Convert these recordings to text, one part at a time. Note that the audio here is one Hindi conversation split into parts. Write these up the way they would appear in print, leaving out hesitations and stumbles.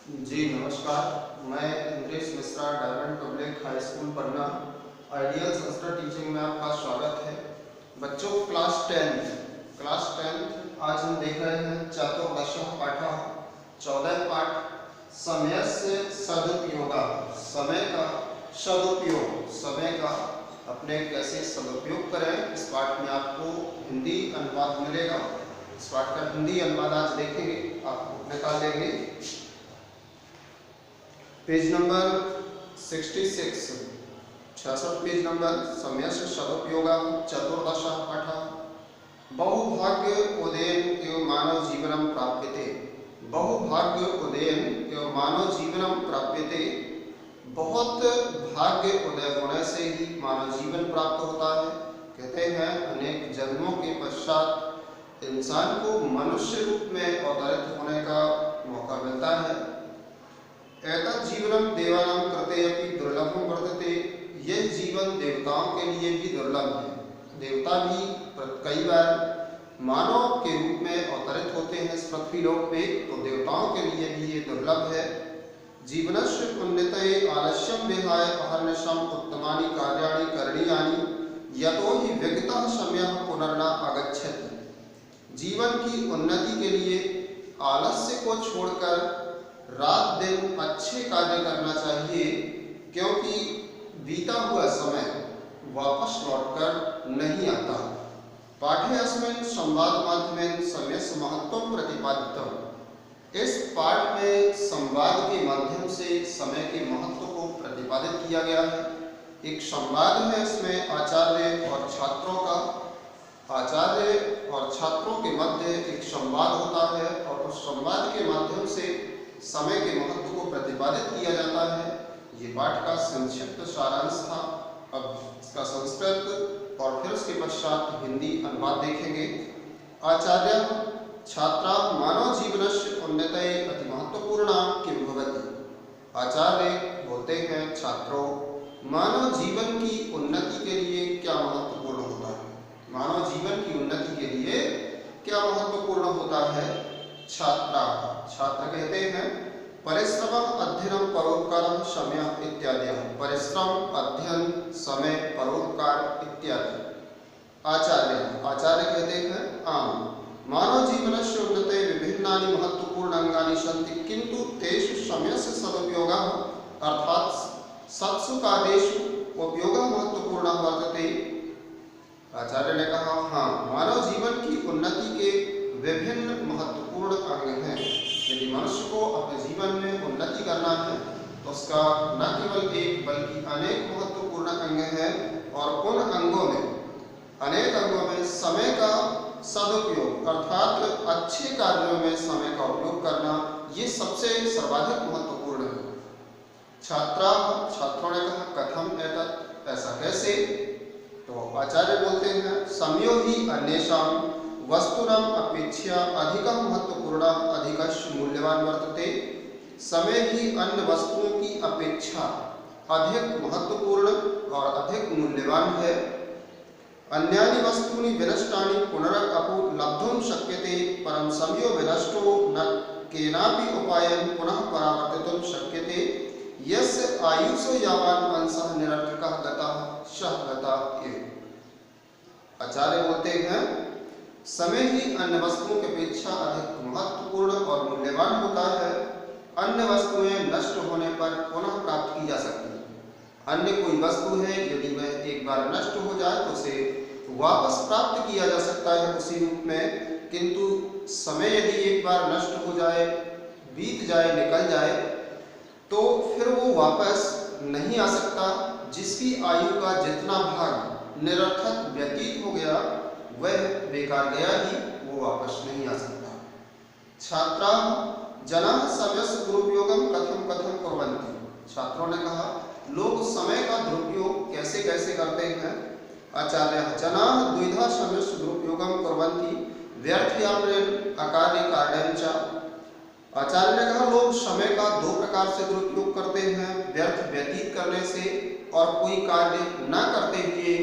जी नमस्कार। मैं Indresh Mishra diamond public high school Panna ideal संस्था टीचिंग में आपका स्वागत है। बच्चों क्लास टेंथ आज हम देख रहे हैं चतुर्दश पाठ 14 पाठ समयस्य सदुपयोग। समय का अपने कैसे सदुपयोग करें, इस पाठ में आपको हिंदी अनुवाद मिलेगा। इस पाठ का हिंदी अनुवाद आज देखेंगे, आप निकाल लेंगे पेज नंबर 66 पेज नंबर समयस्य सदुपयोग चतुर्दश पाठ बहुभाग्य उदयन एवं मानव जीवनम प्राप्यते। बहुभाग्य उदयन एवं मानव जीवनम प्राप्यते। बहुत भाग्य उदय होने से ही मानव जीवन प्राप्त होता है। कहते हैं अनेक जन्मों के पश्चात इंसान को मनुष्य रूप में अवतरित होने का मौका मिलता है। एतत् जीवनम देवानां कृते अपि दुर्लभम वर्तते। यह जीवन देवताओं के लिए भी दुर्लभ है। देवता भी कई बार मानव के रूप में अवतरित होते हैं इस पृथ्वी लोक पे, तो देवताओं के लिए भी ये दुर्लभ है। जीवनस्य उन्नतये आलस्यम विहाय अहर्निशम उत्तमानि कार्याणि करणीयानि यतो हि विगतः समयः पुनर्न आगच्छति। जीवन की उन्नति के लिए आलस्य को छोड़कर रात दिन अच्छे कार्य करना चाहिए, क्योंकि बीता हुआ समय वापस लौटकर नहीं आता। पाठ्येऽस्मिन् संवाद माध्यमेन समयस्य महत्वं प्रतिपादितम्। इस पाठ में संवाद के माध्यम से समय के महत्व को प्रतिपादित किया गया है। एक संवाद है, इसमें आचार्य और छात्रों का, आचार्य और छात्रों के मध्य एक संवाद होता है और उस संवाद के माध्यम से समय के महत्व को प्रतिपादित किया जाता है। ये पाठ का संक्षिप्त सारांश था। अब इसका संस्कृत और फिर उसके पश्चात हिंदी अनुवाद देखेंगे। आचार्य छात्रा मानव जीवनस्य उन्नतये अति महत्वपूर्ण किं भवति। आचार्य बोलते हैं छात्रों, मानव जीवन की उन्नति के लिए क्या महत्वपूर्ण होता है। मानव जीवन की उन्नति के लिए क्या महत्वपूर्ण होता है। छात्र कहते हैं परिश्रम अध्ययन परोपकार समय इत्यादि। परिश्रम, अध्ययन, समय, परोपकार इत्यादि। आचार्य कहते हैं आम मानव जीवनस्य उन्नतये विभिन्नानि महत्वपूर्ण अंगानि सन्ति, किन्तु तेषु समयस्य सदुपयोगः अर्थात् सत्सु कार्येषु उपयोगः महत्वपूर्णः वर्तते। आचार्य ने कहा हाँ, मानव जीवन की उन्नति के विभिन्न महत्वपूर्ण अंग हैं। यदि मनुष्य को अपने जीवन में उन्नति करना है तो उसका न केवल एक बल्कि अनेक महत्वपूर्ण अंग हैं, और उन अंगों में, अनेक अंगों में समय का सदुपयोग अर्थात अच्छे कार्यों में समय का उपयोग करना, ये सबसे सर्वाधिक महत्वपूर्ण है। छात्रों ने कहा कथम एतत्, ऐसा कैसे। तो आचार्य बोलते हैं समयो हि अन्येषां वस्तूनां अपेक्षया अधिकः महत्वपूर्णः अधिकः मूल्यवान वर्तते। समय ही अन्य वस्तुओं की अपेक्षा अधिक महत्वपूर्ण और अधिक मूल्यवान है। अन्यानि वस्तूनि विनष्टानि पुनरपि लब्धुं शक्यते, परं समयो विनष्टो न केनापि उपायेन पुनः परावर्तितुं शक्यते। यस्य आयुषो यावान् अंशः निरर्थकः गतः सः गतः एव। आचार्य बोलते हैं समय ही अन्य वस्तुओं की अपेक्षा अधिक महत्वपूर्ण और मूल्यवान होता है। अन्य वस्तुएं नष्ट होने पर पुनः प्राप्त की जा सकती है। अन्य कोई वस्तु है, यदि वह एक बार नष्ट हो जाए तो उसे वापस प्राप्त किया जा सकता है उसी रूप में, किंतु समय यदि एक बार नष्ट हो जाए, बीत जाए, निकल जाए, तो फिर वो वापस नहीं आ सकता। जिसकी आयु का जितना भाग निरर्थक व्यतीत हो गया वह बेकार गया ही, वो वापस नहीं आ सकता। छात्रा जनाः समयस्य दुरुपयोगं कथम कुर्वन्ति। छात्रों ने कहा लोग समय का दुरुपयोग कैसे कैसे करते हैं। आचार्य जनाः द्विधा समयस्य दुरुपयोगं कुर्वन्ति व्यर्थयापनेन अकार्य कारणेन च। आचार्य ने कहा लोग समय का दो प्रकार से दुरुपयोग करते हैं, व्यर्थ व्यतीत करने से और कोई कार्य न करते हुए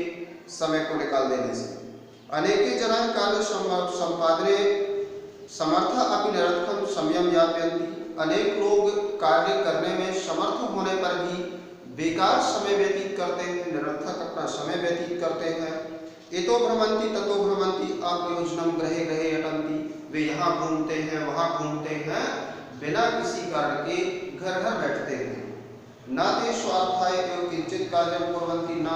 समय को निकाल देने से। अनेके जनाः कार्य संपादने समर्थ अपि निरर्थकं समयं यापयन्ति। अनेक लोग कार्य करने में समर्थ होने पर भी बेकार समय व्यतीत करते हैं, निरर्थक अपना समय व्यतीत करते हैं। एतो भ्रमन्ति ततो भ्रमन्ति अप्रयोजनं गृहे गृहे अटन्ति। वे यहाँ घूमते हैं वहाँ घूमते हैं, बिना किसी कारण के घर घर बैठते हैं। न ते स्वार्थाय एव किंचित कार्यं कुर्वन्ति न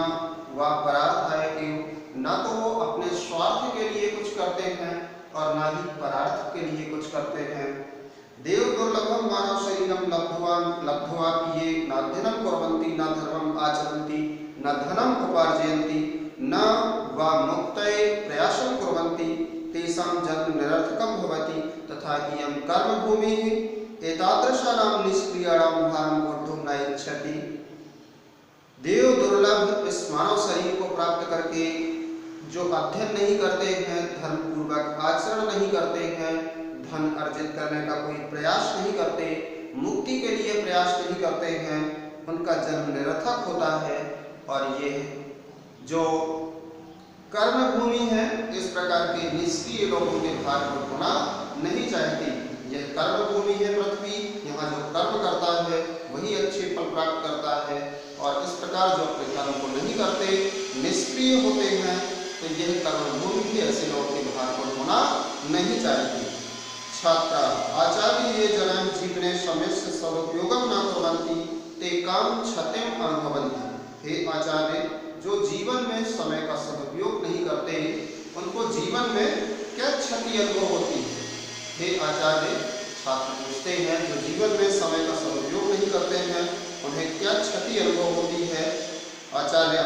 वा परार्थाय एव। न तो वो अपने स्वार्थ के लिए कुछ करते हैं और न ही परार्थ के लिए कुछ करते हैं। देव दुर्लभम मानव शरीरम लब्ध्वा ये नाध्ययनं कुर्वन्ति न धर्मम् आचरन्ति न धनम् उपार्जयन्ति न वा मुक्तये प्रयासं कुर्वन्ति तेषां जन्म निरर्थकं भवति। तथा इयं कर्मभूमिः एतादृशानां निष्क्रियाणां भारं वोढुं न इच्छति। देव दुर्लभ इस मानव शरीर को प्राप्त करके जो अध्ययन नहीं करते हैं, धर्म पूर्वक आचरण नहीं करते हैं, धन अर्जित करने का कोई प्रयास नहीं करते, मुक्ति के लिए प्रयास नहीं करते हैं, उनका जन्म निरर्थक होता है। और ये जो कर्म भूमि है, इस प्रकार के निष्क्रिय लोगों के भार को होना नहीं चाहती। यह कर्म भूमि है पृथ्वी, यहाँ जो कर्म करता है वही अच्छे फल प्राप्त करता है। और इस प्रकार जो अपने कर्म को नहीं करते, निष्क्रिय होते हैं, तो यह कर्म भूमि भी ऐसे लोगों के भार को होना नहीं चाहती। छात्रा आचार्य ये जनां जीवने समयस्य सदुपयोगं न कुर्वन्ति ते कां क्षतिम् अनुभवन्ति। हे आचार्य, जो जीवन में समय का सदुपयोग नहीं करते, उनको जीवन में क्या क्षति अनुभव होती है? हे आचार्य, छात्र पूछते हैं, जो जीवन में समय का सदुपयोग नहीं करते हैं, उन्हें क्या क्षति अनुभव होती है? आचार्य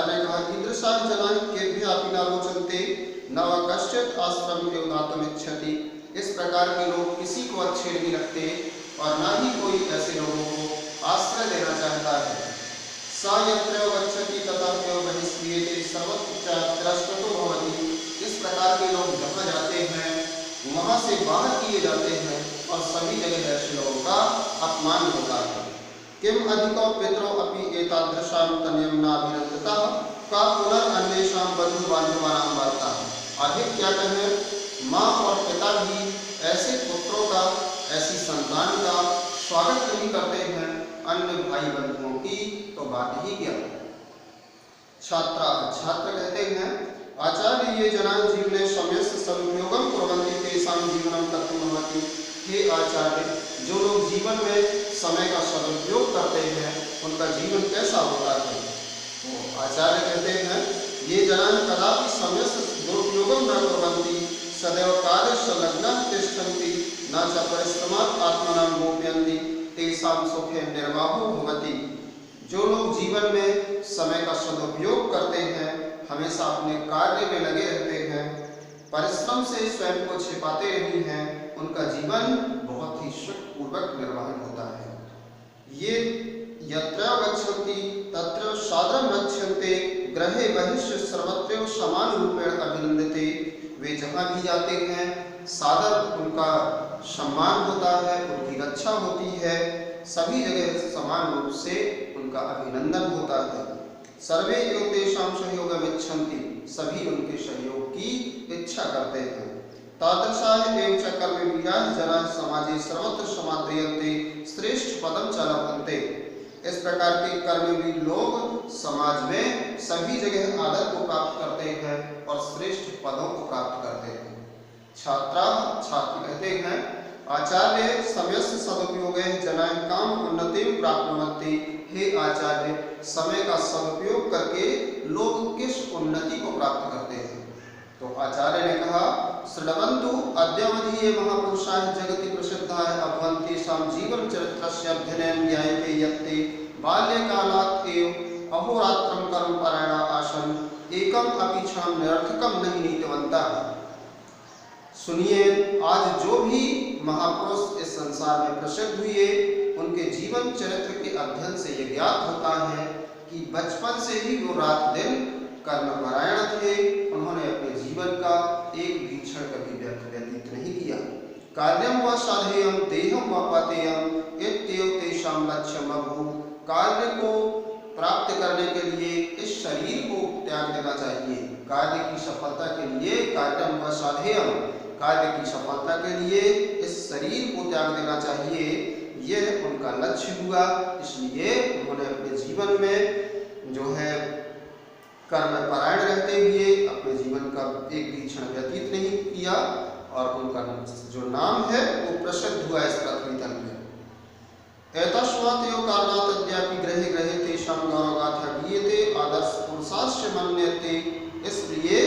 ने कहा, ईदृशाः जनाः केभ्यः न रोचन्ते न वा कश्चित् आश्रमं एव दातुमिच्छति। इस प्रकार के लोग किसी को अच्छे नहीं लगते और न ही कोई ऐसे लोगों को आश्रय देना चाहता है। सा यत्र गच्छति तथा बहिष्क्रियते सर्वत्र तिरस्कृतो भवति। इस प्रकार के लोग जहाँ जाते हैं वहाँ से बाहर किए जाते हैं और सभी जगह ऐसे लोगों का अपमान होता है। किम अधिको पितरो अपि एतादृशां तनयं नाभिनन्दतः का पुनरन्येषां बन्धुबान्धवानां वार्ता। अधिक क्या कहें, माँ और पिता भी ऐसे पुत्रों का, ऐसी संतान का स्वागत नहीं करते हैं, अन्य भाई बंधुओं की तो बात ही क्या। छात्र कहते हैं, आचार्य ये जनाः जीवने समयस्य सदुपयोगं कुर्वन्ति तेषां जीवनं कथं भवति। हे आचार्य, जो लोग जीवन में समय का सदुपयोग करते हैं, उनका जीवन कैसा होता है? तो आचार्य कहते हैं, ये जनाः कदापि समयस्य दुरुपयोगं न कुर्वन्ति सदैव कार्यसंलग्नाः तिष्ठन्ति न च परिश्रमात् आत्मानं गोपयन्ति तेषां सुखे निर्वाहो भवति। जो लोग जीवन में समय का सदुपयोग करते हैं, हमेशा अपने कार्य में लगे रहते हैं, परिश्रम से स्वयं को छिपाते नहीं हैं, उनका जीवन बहुत ही सुखपूर्वक निर्वाहन होता है। ये यत्र गच्छन्ति तत्र सादरं रक्ष्यन्ते गृहे बहिष्य सर्वत्र समान रूपेण अभिनंदते। वे जहाँ भी जाते हैं सादर उनका सम्मान होता है, उनकी रक्षा होती है, सभी जगह समान रूप से उनका अभिनंदन होता है। सर्वे एव तेषां सहयोगम् इच्छन्ति, सभी उनके सहयोग की इच्छा करते हैं। तादृशाः एव च कर्मवीराः जनाः समाजे सर्वत्र समाद्रियन्ते श्रेष्ठ पदं च लभन्ते। इस प्रकार के कर्मवीर लोग समाज में सभी जगह आदर को प्राप्त करते हैं और श्रेष्ठ पदों को प्राप्त करते हैं। छात्र कहते हैं, आचार्य समयस्य सदुपयोगेन जनाः काम उन्नतिं प्राप्नुवन्ति। हे आचार्य, समय का सदुपयोग करके लोग किस उन्नति को प्राप्त करते हैं? तो आचार्य ने कहा, शृण्वन्तु अद्यावधि ये महापुरुषाः जगति प्रसिद्धाः अभवन् तेषां जीवन चरित्रस्य अध्ययनेन ज्ञायते यत्ते बाल्यकालात् एव अहोरात्रं कर्मपरायणाः आसन् एकम् अपि क्षणं निरर्थकं न नीतवन्तः। सुनिए, आज जो भी महापुरुष इस संसार में प्रसिद्ध हुए, उनके जीवन चरित्र के अध्ययन से ये ज्ञात होता है कि बचपन से ही वो रात दिन कर्मपरायण थे। उन्होंने अपने जीवन का एक भी क्षण कभी व्यतीत नहीं किया। कार्यं व साधेयं देहं व पातेयं इत्येव तेषां लक्ष्यम् अभूत्। कार्य को प्राप्त करने के लिए इस शरीर को त्याग देना चाहिए। कार्य की सफलता के लिए कार्यं व साधेयं, कार्य की सफलता के लिए इस शरीर को त्याग देना चाहिए, यह उनका लक्ष्य हुआ। इसलिए उन्होंने अपने जीवन में जो है कर्म परायण रहते हुए अपने जीवन का एक भी क्षण व्यतीत नहीं किया और उनका जो नाम है वो प्रसिद्ध हुआ इस पृथ्वी तल में। एतस्मात् एव कारणात् अद्यापि गृहे गृहे तेषां गौरवगाथा गीयते आदर्श पुरुषाश्च मन्यते। इसलिए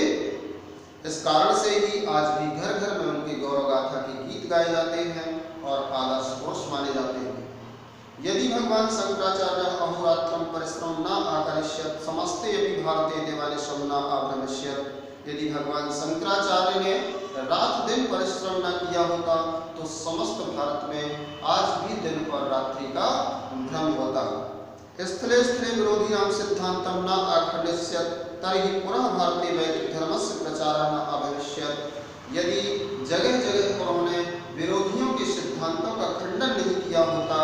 इस कारण से ही आज भी घर घर में उनके गौरवगाथा के गीत गाए जाते हैं और आदर्श पुरुष माने जाते हैं। यदि भगवान शंकराचार्य अहोरात्रं परिश्रमं न आकरिष्यत् समस्ते अपि भारते देवालयं न आभ्रमिष्यत्। यदि भगवान शंकराचार्य ने रात दिन परिश्रम न किया होता तो समस्त भारत में आज भी दिन और रात्रि का भ्रम होता। स्थले स्थले विरोधिनां सिद्धान्तं न आखण्डिष्यत् तर्हि पुनः भारते वैदिक धर्मस्य प्रचारः न अभविष्यत्। यदि जगह जगह उन्होंने विरोधियों के सिद्धांतों का खंडन नहीं किया होता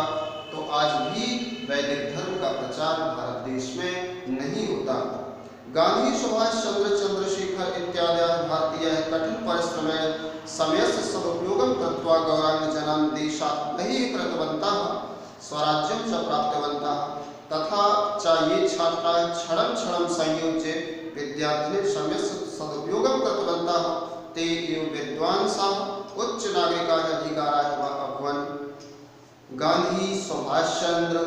तो आज भी वैदिक धर्म का प्रचार भारत देश में नहीं होता। गांधी सुभाष चंद्र चंद्रशेखर इत्यादि भारतीय कठिन परिश्रमेण समयस्य सदुपयोगं कृत्वा गौरांगजनान् देशात् बहिः कृतवन्तः स्वराज्यं च प्राप्तवन्तः तथा च ये छात्राः क्षणं क्षणं संयोज्य विद्यार्थिनः समयस्य सदुपयोगं कृतवन्तः ते एव विद्वांसः उच्च नागरिकाः अधिकाराः वा अभवन्। गांधी सुभाष चंद्र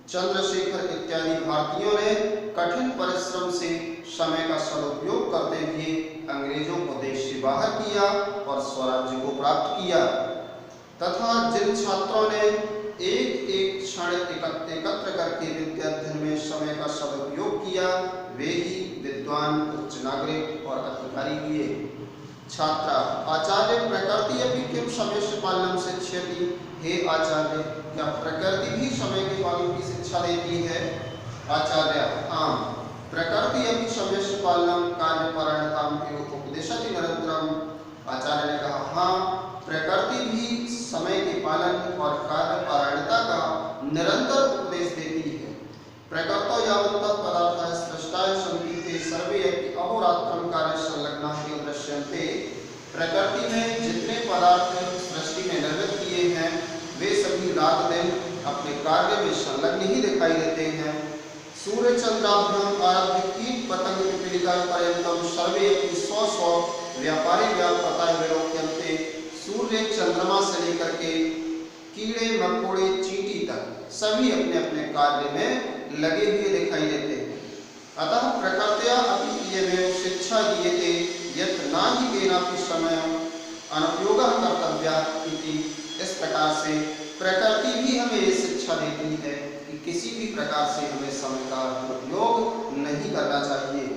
चंद्रशेखर इत्यादि भारतीयों ने कठिन परिश्रम से समय का सदुपयोग करते हुए अंग्रेजों को देश से बाहर किया और स्वराज्य को प्राप्त किया तथा जिन छात्रों ने एक एक क्षण एकत्र करके विद्याध्ययन में समय का सदुपयोग किया वे ही विद्वान उच्च नागरिक और अधिकारी हुए। छात्रा आचार्य प्रकृति अपि किम समयस्य पालनम शिक्षयति। हे आचार्य, क्या प्रकृति भी समय के पालन की शिक्षा देती है। आचार्य आम प्रकृति अपि समयस्य पालनम कार्यपरायणताम एवं उपदेशति निरंतरम। आचार्य ने कहा हाँ, प्रकृति भी समय के पालन और कार्यपरायणता का निरंतर उपदेश देती है। प्रकृतौ यावन्तः पदार्थाः सृष्टाः सन्ति ते सर्वे अपि अहोरात्रं कार्ये संलग्नाः एव दृश्यन्ते। प्रकृति में जितने पदार्थ सृष्टि में निर्मित किए हैं वे सभी रात दिन अपने कार्य में संलग्न ही दिखाई देते हैं। सूर्य चंद्राभ्याम आरभ्य कीट पतंग पिपीलिका पर्यंतम सर्वे अपनी स्व स्व व्यापारी व्यापकता विलोक्यन्ते। सूर्य चंद्रमा से लेकर के कीड़े मकोड़े चींटी तक सभी अपने अपने कार्य में लगे हुए दिखाई देते हैं। अतः प्रकृत्या अपि इयमेव शिक्षा दीयते यत् नाहि केनापि समयम् अनुपयोगः कर्तव्यः इति। इस प्रकार से प्रकृति भी हमें ये शिक्षा देती है कि किसी भी प्रकार से हमें समय का उपयोग नहीं करना चाहिए।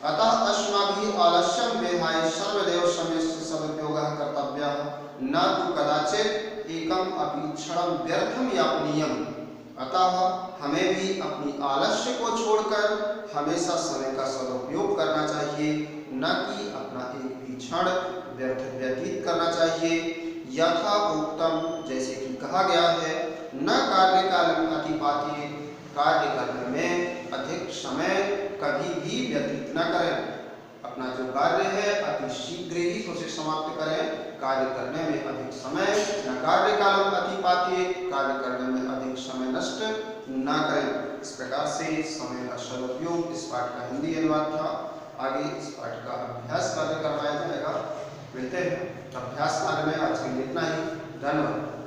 अतः अस्माभिः आलस्यं विहाय सर्वदैव समयस्य सदुपयोगः कर्तव्यः न तु कदाचित् एकम अपि क्षणं व्यर्थं यापनीयम्। अतः हमें भी अपनी आलस्य को छोड़कर हमेशा समय का सदुपयोग करना चाहिए, न कि अपना एक भी क्षण व्यर्थ व्यतीत करना चाहिए। यथा उक्तम, जैसे कि कहा गया है, न कार्य कालम अतिपाति, कार्य करने में अधिक समय कभी भी व्यतीत न करें। अपना जो कार्य है अति शीघ्र ही उसे समाप्त करें। कार्य करने में अधिक समय न कार्य कालम अतिपाति, कार्य करने में अधिक समय नष्ट न करें। इस प्रकार से समय का सदुपयोग इस पाठ का हिंदी अनुवाद था। आगे इस पाठ का अभ्यास कार्य करवाया जाएगा। मिलते हैं अभ्यास कार्य में। आज के लिए इतना ही। धन्यवाद।